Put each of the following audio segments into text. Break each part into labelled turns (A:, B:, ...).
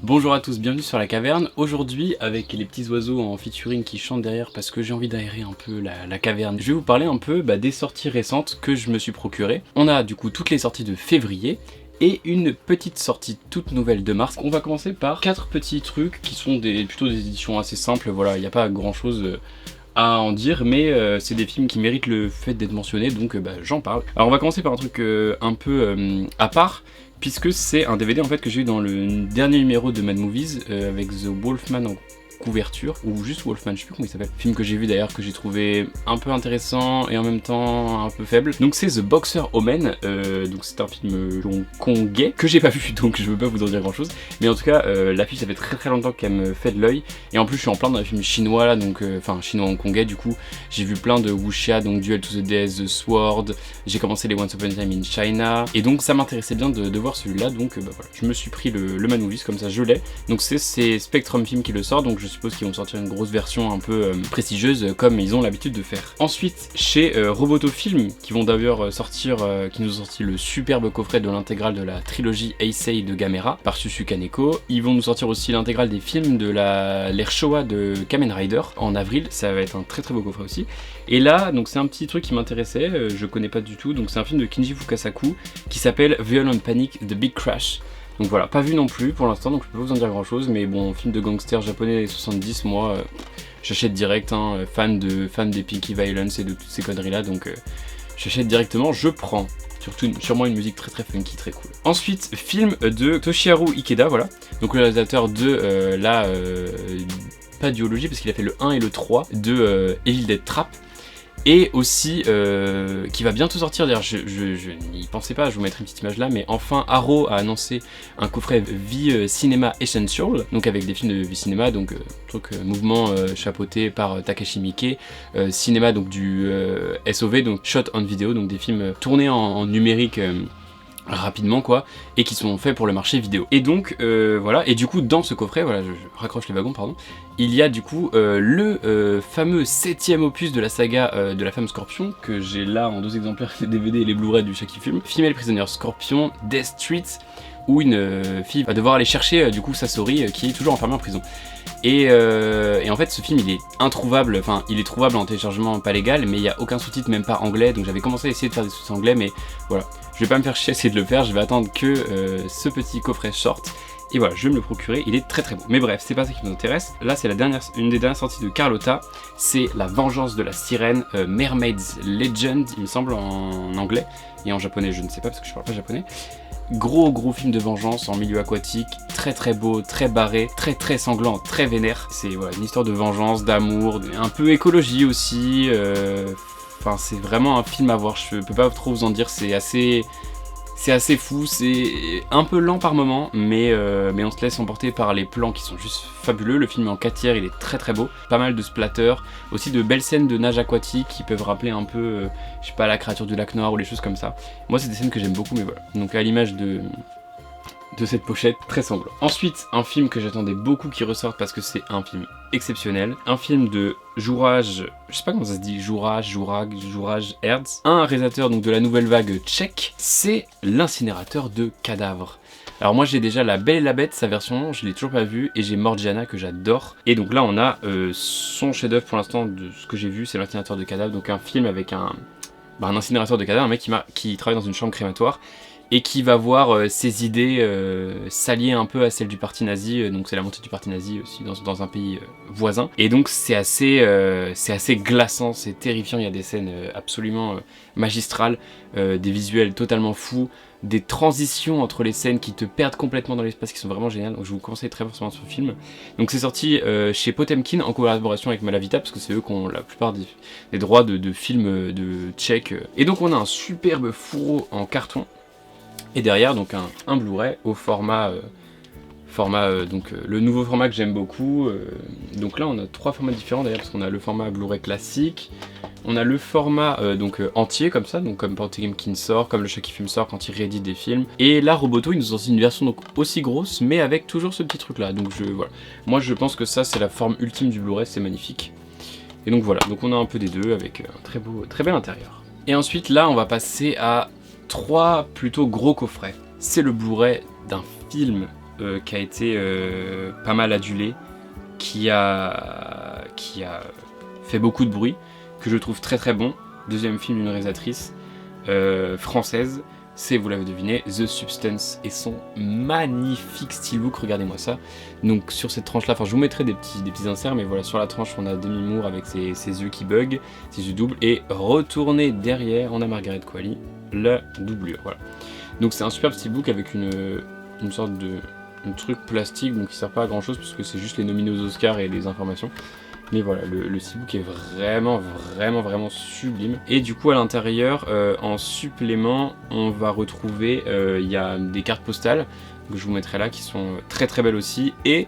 A: Bonjour à tous, bienvenue sur la caverne. Aujourd'hui, avec les petits oiseaux en featuring qui chantent derrière parce que j'ai envie d'aérer un peu la caverne, je vais vous parler un peu des sorties récentes que je me suis procurées. On a du coup toutes les sorties de février et une petite sortie toute nouvelle de mars. On va commencer par 4 petits trucs qui sont plutôt des éditions assez simples, voilà, il n'y a pas grand chose à en dire, mais c'est des films qui méritent le fait d'être mentionnés, donc j'en parle. Alors on va commencer par un truc un peu à part, puisque c'est un DVD en fait que j'ai eu dans le dernier numéro de Mad Movies avec The Wolfman en couverture, ou juste Wolfman, je sais plus comment il s'appelle. Film que j'ai vu d'ailleurs, que j'ai trouvé un peu intéressant et en même temps un peu faible. Donc c'est The Boxer Omen, donc c'est un film hongkongais que j'ai pas vu, donc je veux pas vous en dire grand chose. Mais en tout cas, l'affiche ça fait très longtemps qu'elle me fait de l'œil. Et en plus je suis en plein dans les films chinois là, donc enfin chinois-hongkongais du coup. J'ai vu plein de wuxia, donc Duel to the Death, The Sword. J'ai commencé les Once Upon a Time in China. Et donc ça m'intéressait bien de voir celui-là, donc voilà. Je me suis pris le Mad Movies, comme ça je l'ai. Donc c'est Spectrum Film qui le sort, donc je suppose qu'ils vont sortir une grosse version un peu prestigieuse comme ils ont l'habitude de faire. Ensuite, chez Roboto Film, qui vont d'ailleurs sortir, qui nous ont sorti le superbe coffret de l'intégrale de la trilogie Heisei de Gamera par Susu Kaneko. Ils vont nous sortir aussi l'intégrale des films de l'ère Showa de Kamen Rider en avril. Ça va être un très beau coffret aussi. Et là, donc c'est un petit truc qui m'intéressait, je connais pas du tout. Donc c'est un film de Kinji Fukasaku qui s'appelle Violent Panic: The Big Crash. Donc voilà, pas vu non plus pour l'instant, donc je peux pas vous en dire grand chose, mais bon, film de gangster japonais des 70, moi, j'achète direct, hein, fan des Pinky Violence et de toutes ces conneries là, donc j'achète directement, je prends. Sûrement une musique très funky, très cool. Ensuite, film de Toshiharu Ikeda, voilà, donc le réalisateur de pas duologie, parce qu'il a fait le 1 et le 3 de Evil Dead Trap. Et aussi, qui va bientôt sortir, d'ailleurs je n'y pensais pas, je vous mettrai une petite image là, mais enfin Arrow a annoncé un coffret V Cinema Essential, donc avec des films de V Cinema, donc mouvement chapeauté par Takashi Miike, cinéma donc du SOV, donc Shot on Video, donc des films tournés en numérique rapidement quoi, et qui sont faits pour le marché vidéo. Et donc voilà, et du coup dans ce coffret, voilà, je raccroche les wagons, pardon, il y a du coup le fameux 7ème opus de la saga de la femme Scorpion, que j'ai là en 2 exemplaires, les DVD et les Blu-ray du Shaki Film, Female Prisoner Scorpion, Death Street, où une fille va devoir aller chercher du coup Sasori qui est toujours enfermée en prison. Et en fait ce film il est introuvable, enfin il est trouvable en téléchargement pas légal, mais il n'y a aucun sous-titre, même pas anglais, donc j'avais commencé à essayer de faire des sous-titres anglais, mais voilà, je vais pas me faire chier à essayer de le faire, je vais attendre que ce petit coffret sorte. Et voilà, je vais me le procurer, il est très beau. Mais bref, c'est pas ça qui nous intéresse. Là, c'est une des dernières sorties de Carlotta. C'est La Vengeance de la Sirène, Mermaid's Legend, il me semble, en anglais. Et en japonais, je ne sais pas, parce que je parle pas japonais. Gros film de vengeance en milieu aquatique, très beau, très barré, très sanglant, très vénère. C'est voilà, une histoire de vengeance, d'amour, un peu écologie aussi. Enfin, c'est vraiment un film à voir, je peux pas trop vous en dire, c'est assez fou, c'est un peu lent par moment, mais on se laisse emporter par les plans qui sont juste fabuleux. Le film est en 4 tiers, il est très beau, pas mal de splatter, aussi de belles scènes de nage aquatique qui peuvent rappeler un peu, je sais pas, la créature du lac noir ou les choses comme ça. Moi c'est des scènes que j'aime beaucoup, mais voilà. Donc à l'image de cette pochette, très sanglant. Ensuite, un film que j'attendais beaucoup qui ressorte parce que c'est un film exceptionnel. Un film de Juraj, je sais pas comment ça se dit, Juraj Herz. Un réalisateur donc de la nouvelle vague tchèque, c'est L'incinérateur de cadavres. Alors moi j'ai déjà La Belle et la Bête, sa version, je l'ai toujours pas vue, et j'ai Morgiana que j'adore. Et donc là on a son chef-d'œuvre pour l'instant de ce que j'ai vu, c'est L'incinérateur de cadavres, donc un film avec un incinérateur de cadavres, un mec qui travaille dans une chambre crématoire, et qui va voir ses idées s'allier un peu à celles du parti nazi, donc c'est la montée du parti nazi aussi dans un pays voisin. Et donc c'est assez glaçant, c'est terrifiant, il y a des scènes absolument magistrales, des visuels totalement fous, des transitions entre les scènes qui te perdent complètement dans l'espace qui sont vraiment géniales, donc je vous conseille très fortement ce film. Donc c'est sorti chez Potemkin en collaboration avec Malavita, parce que c'est eux qui ont la plupart des droits de films de tchèques. Et donc on a un superbe fourreau en carton, et derrière donc un Blu-ray au format le nouveau format que j'aime beaucoup. Donc là on a 3 formats différents d'ailleurs, parce qu'on a le format Blu-ray classique, on a le format entier comme ça, donc comme Potemkin sort, comme le Shaki Film sort quand il réédite des films. Et là Roboto ils nous ont sorti une version donc aussi grosse, mais avec toujours ce petit truc là. Donc voilà, moi je pense que ça c'est la forme ultime du Blu-ray, c'est magnifique. Et donc voilà, donc on a un peu des deux avec un très bel intérieur. Et ensuite là on va passer à 3 plutôt gros coffrets. C'est le Blu-ray d'un film qui a été pas mal adulé, qui a fait beaucoup de bruit, que je trouve très très bon. Deuxième film d'une réalisatrice française, c'est, vous l'avez deviné, The Substance et son magnifique steelbook, regardez-moi ça. Donc sur cette tranche là, enfin je vous mettrai des petits inserts, mais voilà, sur la tranche on a Demi Moore avec ses yeux qui bug, ses yeux doubles, et retourné derrière on a Margaret Qualley, la doublure, voilà. Donc c'est un superbe steelbook avec une sorte de truc plastique, donc qui sert pas à grand chose parce que c'est juste les nominés aux Oscars et les informations. Mais voilà, le steelbook est vraiment sublime. Et du coup à l'intérieur, en supplément, on va retrouver, il y a des cartes postales que je vous mettrai là qui sont très belles aussi. Et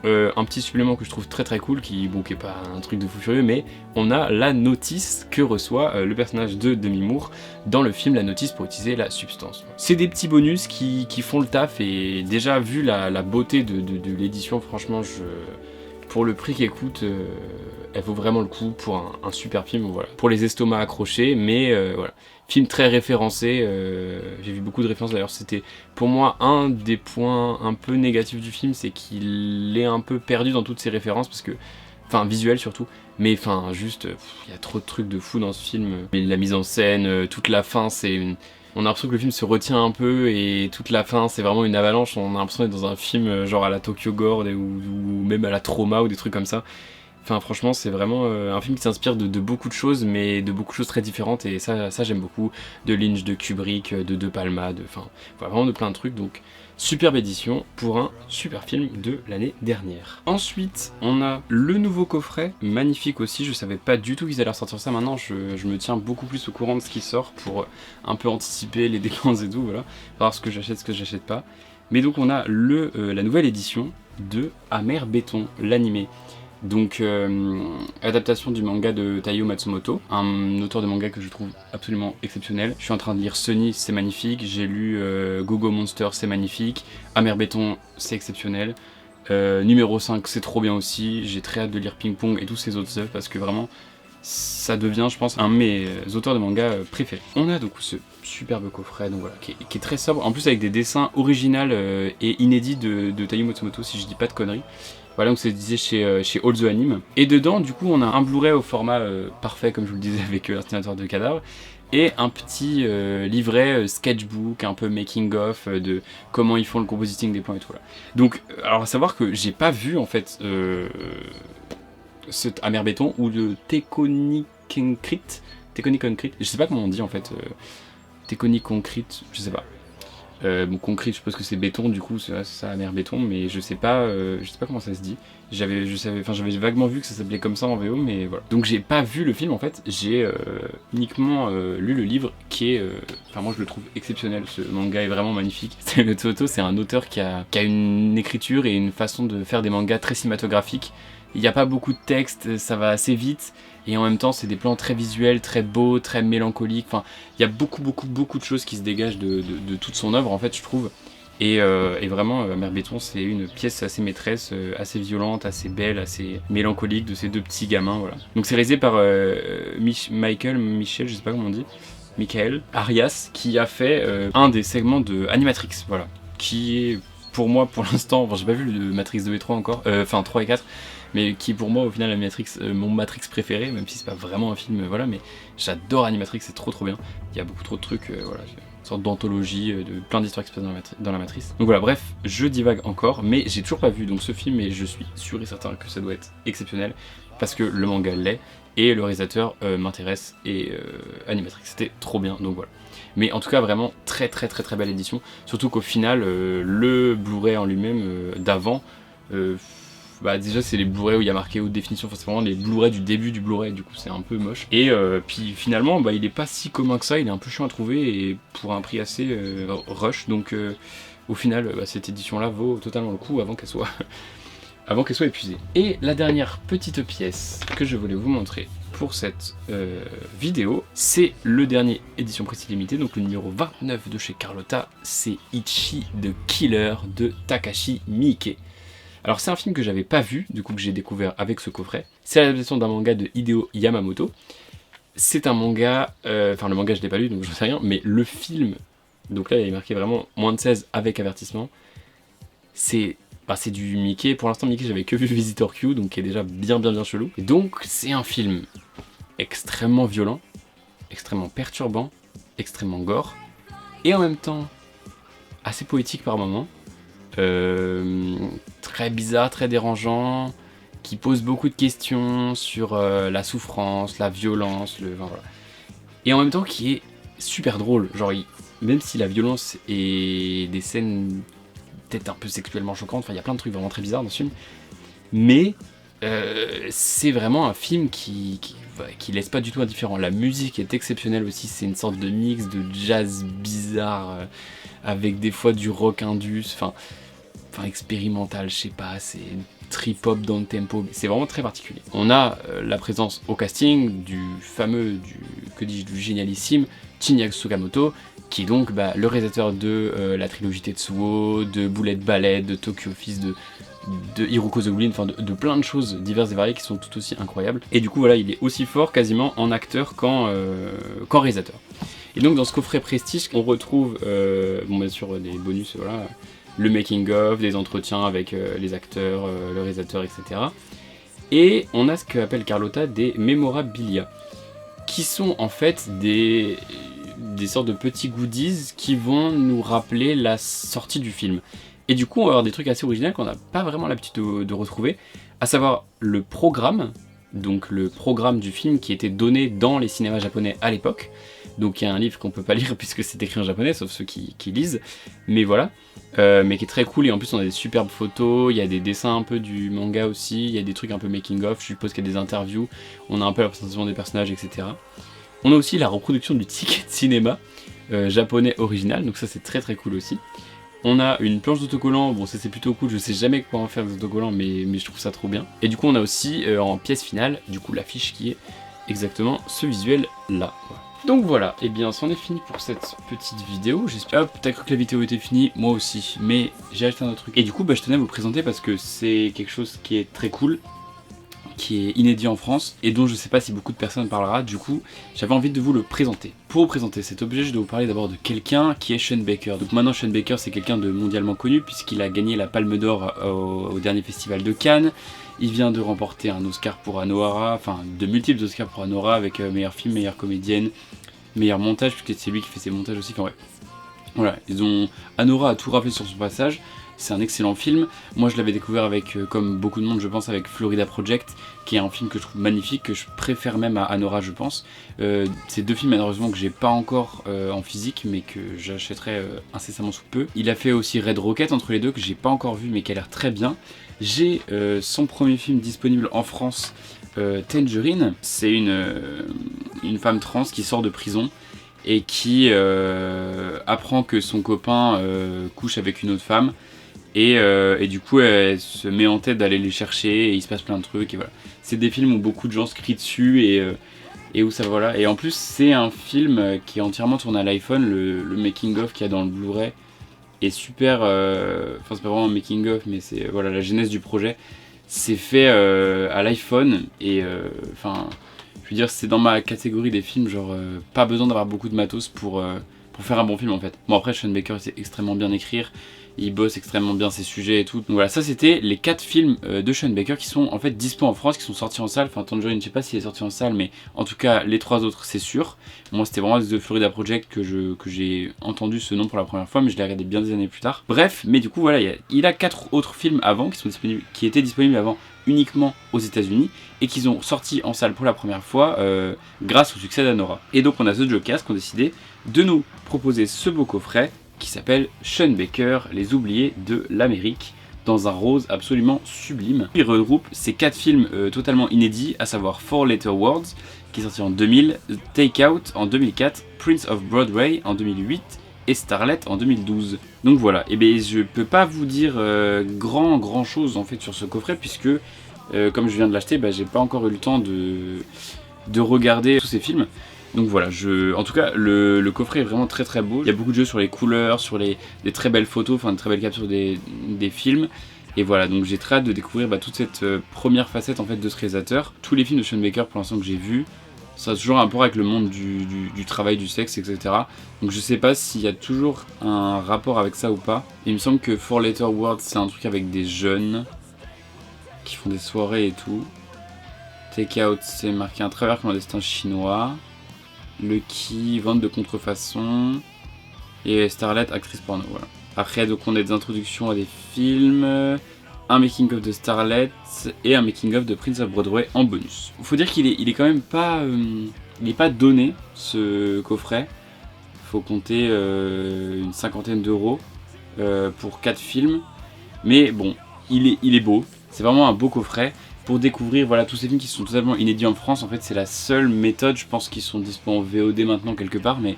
A: un petit supplément que je trouve très cool, qui est pas un truc de fou furieux, mais on a la notice que reçoit le personnage de Demi Moore dans le film, la notice pour utiliser la substance. C'est des petits bonus qui font le taf, et déjà vu la beauté de l'édition, franchement, pour le prix qu'elle coûte, elle vaut vraiment le coup pour un super film, voilà. Pour les estomacs accrochés, mais voilà. Film très référencé, j'ai vu beaucoup de références, d'ailleurs c'était pour moi un des points un peu négatifs du film, c'est qu'il est un peu perdu dans toutes ses références, parce que, enfin visuel surtout, mais enfin juste, il y a trop de trucs de fou dans ce film. Mais la mise en scène, toute la fin, on a l'impression que le film se retient un peu, et toute la fin c'est vraiment une avalanche, on a l'impression d'être dans un film genre à la Tokyo Gore ou même à la Trauma ou des trucs comme ça. Enfin franchement c'est vraiment un film qui s'inspire de beaucoup de choses, mais de beaucoup de choses très différentes, et ça j'aime beaucoup, de Lynch, de Kubrick, de Palma, enfin vraiment de plein de trucs, donc superbe édition pour un super film de l'année dernière. Ensuite on a le nouveau coffret, magnifique aussi, je savais pas du tout qu'ils allaient ressortir ça, maintenant je me tiens beaucoup plus au courant de ce qui sort pour un peu anticiper les dépenses et tout, voilà, voir ce que j'achète, ce que j'achète pas. Mais donc on a la nouvelle édition de Amer Béton, l'animé. Donc adaptation du manga de Taiyo Matsumoto, un auteur de manga que je trouve absolument exceptionnel. Je suis en train de lire Sunny, c'est magnifique, j'ai lu Go-Go Monster, c'est magnifique, Amer Béton, c'est exceptionnel, numéro 5, c'est trop bien aussi, j'ai très hâte de lire Ping Pong et tous ces autres œuvres, parce que vraiment ça devient, je pense, un de mes auteurs de manga préférés. On a donc ce superbe coffret, donc voilà, qui est très sobre, en plus avec des dessins originaux et inédits de Taiyo Matsumoto, si je dis pas de conneries. Voilà, donc c'est disait chez All the Anime. Et dedans, du coup, on a un Blu-ray au format parfait, comme je vous le disais, avec l'ordinateur de cadavre, et un petit livret sketchbook, un peu making of de comment ils font le compositing des plans et tout là. Donc, alors à savoir que j'ai pas vu en fait cet Amer Béton ou le Teconiconcrete, je sais pas comment on dit en fait, Teconiconcrete, je sais pas. Bon, concrete, je suppose que c'est béton, du coup c'est ça, Amer Béton, mais je sais pas comment ça se dit. J'avais vaguement vu que ça s'appelait comme ça en VO, mais voilà. Donc j'ai pas vu le film en fait, j'ai uniquement lu le livre qui est, enfin moi je le trouve exceptionnel, ce manga est vraiment magnifique. Toto, c'est un auteur qui a une écriture et une façon de faire des mangas très cinématographiques. Il n'y a pas beaucoup de texte, ça va assez vite, et en même temps c'est des plans très visuels, très beaux, très mélancoliques, enfin il y a beaucoup de choses qui se dégagent de toute son œuvre en fait, je trouve. Et vraiment, Amer Béton, c'est une pièce assez maîtresse, assez violente, assez belle, assez mélancolique, de ces deux petits gamins, voilà. Donc c'est réalisé par Michel, je sais pas comment on dit, Michael Arias, qui a fait un des segments de Animatrix, voilà, qui est pour moi pour l'instant, enfin j'ai pas vu le Matrix 2 et 3 encore, enfin 3 et 4, mais qui est pour moi au final mon Matrix préféré, même si c'est pas vraiment un film, voilà, mais j'adore Animatrix, c'est trop bien, il y a beaucoup trop de trucs, voilà, une sorte d'anthologie, de plein d'histoires qui se passent dans la matrice. Donc voilà, bref, je divague encore, mais j'ai toujours pas vu donc ce film, et je suis sûr et certain que ça doit être exceptionnel, parce que le manga l'est, et le réalisateur m'intéresse, et Animatrix, c'était trop bien, donc voilà. Mais en tout cas, vraiment très belle édition, surtout qu'au final, le Blu-ray en lui-même d'avant, bah déjà c'est les Blu-ray où il y a marqué haute définition, enfin c'est vraiment les Blu-ray du début du Blu-ray, du coup c'est un peu moche. Et puis finalement bah il est pas si commun que ça, il est un peu chiant à trouver et pour un prix assez rush, donc au final bah, cette édition là vaut totalement le coup avant qu'elle soit épuisée. Et la dernière petite pièce que je voulais vous montrer pour cette vidéo, c'est le dernier édition précis limitée, donc le numéro 29 de chez Carlotta, c'est Ichi the Killer de Takashi Miike. Alors c'est un film que j'avais pas vu, du coup que j'ai découvert avec ce coffret. C'est l'adaptation d'un manga de Hideo Yamamoto. C'est un manga, enfin le manga je l'ai pas lu donc j'en sais rien, mais le film, donc là il est marqué vraiment moins de 16 avec avertissement. c'est du Mickey. Pour l'instant, Mickey, j'avais que vu Visitor Q, donc qui est déjà bien chelou. Et donc, c'est un film extrêmement violent, extrêmement perturbant, extrêmement gore, et en même temps assez poétique par moments, très bizarre, très dérangeant, qui pose beaucoup de questions sur la souffrance, la violence, enfin, voilà. Et en même temps qui est super drôle, genre même si la violence et des scènes peut-être un peu sexuellement choquantes, enfin il y a plein de trucs vraiment très bizarres dans ce film, mais c'est vraiment un film qui laisse pas du tout indifférent. La musique est exceptionnelle aussi, c'est une sorte de mix de jazz bizarre avec des fois du rock indus, enfin expérimental, je sais pas, c'est trip-hop dans le tempo, c'est vraiment très particulier. On a la présence au casting du du génialissime Shinya Tsukamoto, qui est donc le réalisateur de la trilogie Tetsuo, de Bullet Ballet, de Tokyo Office, de Hiruko the Goblin, enfin de plein de choses diverses et variées qui sont tout aussi incroyables. Et du coup voilà, il est aussi fort quasiment en acteur qu'en réalisateur. Et donc dans ce coffret Prestige, on retrouve bien sûr des bonus, voilà, le making of, des entretiens avec les acteurs, le réalisateur, etc. Et on a ce qu'appelle Carlotta des memorabilia, qui sont en fait des sortes de petits goodies qui vont nous rappeler la sortie du film. Et du coup on va avoir des trucs assez originaux qu'on n'a pas vraiment l'habitude de retrouver, à savoir le programme, donc le programme du film qui était donné dans les cinémas japonais à l'époque. Donc il y a un livre qu'on peut pas lire puisque c'est écrit en japonais, sauf ceux qui lisent, mais voilà, mais qui est très cool. Et en plus on a des superbes photos, il y a des dessins un peu du manga aussi, il y a des trucs un peu making of, je suppose qu'il y a des interviews, on a un peu la présentation des personnages, etc. On a aussi la reproduction du ticket de cinéma japonais original, donc ça c'est très cool aussi. On a une planche d'autocollants, bon ça c'est plutôt cool, je sais jamais quoi en faire des autocollants, mais je trouve ça trop bien. Et du coup on a aussi en pièce finale, du coup l'affiche qui est exactement ce visuel là. Voilà. Donc voilà, et bien c'en est fini pour cette petite vidéo, j'espère. Hop, t'as cru que la vidéo était finie, moi aussi, mais j'ai acheté un autre truc. Et du coup je tenais à vous le présenter parce que c'est quelque chose qui est très cool, qui est inédit en France, et dont je sais pas si beaucoup de personnes parlera, du coup j'avais envie de vous le présenter. Pour vous présenter cet objet, je dois vous parler d'abord de quelqu'un qui est Sean Baker. Donc maintenant Sean Baker c'est quelqu'un de mondialement connu puisqu'il a gagné la Palme d'Or au dernier festival de Cannes. Il vient de remporter un Oscar pour Anohara, enfin de multiples Oscars pour Anohara avec meilleur film, meilleure comédienne, meilleur montage, puisque c'est lui qui fait ses montages aussi, enfin ouais. Voilà, Anohara a tout raflé sur son passage, c'est un excellent film. Moi je l'avais découvert avec, comme beaucoup de monde je pense, avec Florida Project, qui est un film que je trouve magnifique, que je préfère même à Anohara je pense. C'est deux films malheureusement que j'ai pas encore en physique, mais que j'achèterai incessamment sous peu. Il a fait aussi Red Rocket entre les deux, que j'ai pas encore vu mais qui a l'air très bien. J'ai son premier film disponible en France, Tangerine. C'est une femme trans qui sort de prison et qui apprend que son copain couche avec une autre femme. Et du coup elle se met en tête d'aller les chercher et il se passe plein de trucs et voilà. C'est des films où beaucoup de gens se crient dessus et où ça voilà. Et en plus c'est un film qui est entièrement tourné à l'iPhone, le making of qu'il y a dans le Blu-ray est super, enfin c'est pas vraiment un making of mais c'est voilà la genèse du projet. C'est fait à l'iPhone et enfin je veux dire c'est dans ma catégorie des films genre pas besoin d'avoir beaucoup de matos pour faire un bon film en fait. Bon après Sean Baker sait extrêmement bien écrire, il bosse extrêmement bien ses sujets et tout. Donc voilà, ça c'était les 4 films de Sean Baker qui sont en fait dispo en France, qui sont sortis en salle. Enfin Tangerine, je sais pas s'il est sorti en salle, mais en tout cas les 3 autres c'est sûr. Moi c'était vraiment The Florida Project que j'ai entendu ce nom pour la première fois, mais je l'ai regardé bien des années plus tard. Bref, mais du coup voilà, il a 4 autres films avant qui étaient disponibles avant uniquement aux États-Unis et qui ont sorti en salle pour la première fois grâce au succès d'Anohara. Et donc on a The Jokers qui ont décidé de nous proposer ce beau coffret qui s'appelle Sean Baker, les oubliés de l'Amérique, dans un rose absolument sublime. Il regroupe ces 4 films totalement inédits, à savoir 4 Letter Words, qui est sorti en 2000, Take Out en 2004, Prince of Broadway en 2008 et Starlet en 2012. Donc voilà, et bien je peux pas vous dire grand chose en fait sur ce coffret, puisque comme je viens de l'acheter, j'ai pas encore eu le temps de regarder tous ces films. Donc voilà, en tout cas le coffret est vraiment très beau. Il y a beaucoup de jeux sur les couleurs, sur des très belles photos, enfin de très belles captures des films. Et voilà, donc j'ai très hâte de découvrir toute cette première facette en fait de ce réalisateur. Tous les films de Sean Baker pour l'instant que j'ai vus Ça a toujours un rapport avec le monde du travail, du sexe, etc. Donc je sais pas s'il y a toujours un rapport avec ça ou pas. Il me semble que Four Letter World c'est un truc avec des jeunes qui font des soirées et tout. Take Out c'est marqué un travers clandestin chinois. Lucky, vente de contrefaçon. Et Starlet, actrice porno, voilà. Après donc on a des introductions à des films, un making of de Starlet et un making of de Prince of Broadway en bonus. Faut dire qu'il est quand même pas, il est pas donné ce coffret. Faut compter une cinquantaine d'euros pour 4 films. Mais bon, il est beau. C'est vraiment un beau coffret pour découvrir voilà, tous ces films qui sont totalement inédits en France. En fait, c'est la seule méthode, je pense qu'ils sont dispo en VOD maintenant quelque part, mais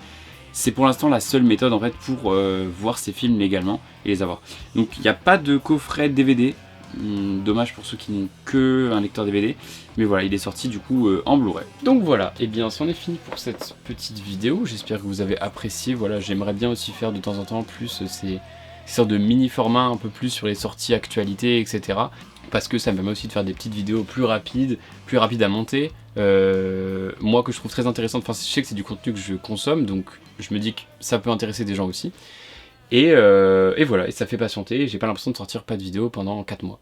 A: c'est pour l'instant la seule méthode en fait pour voir ces films légalement et les avoir. Donc il n'y a pas de coffret DVD. Dommage pour ceux qui n'ont que un lecteur DVD, mais voilà, il est sorti du coup en Blu-ray. Donc voilà, et bien c'en est fini pour cette petite vidéo, j'espère que vous avez apprécié. Voilà, j'aimerais bien aussi faire de temps en temps plus ces sortes de mini formats un peu plus sur les sorties, actualités, etc. Parce que ça me permet aussi de faire des petites vidéos plus rapides à monter. Moi que je trouve très intéressante, enfin je sais que c'est du contenu que je consomme, donc je me dis que ça peut intéresser des gens aussi. Et voilà, et ça fait patienter, j'ai pas l'impression de sortir pas de vidéo pendant 4 mois.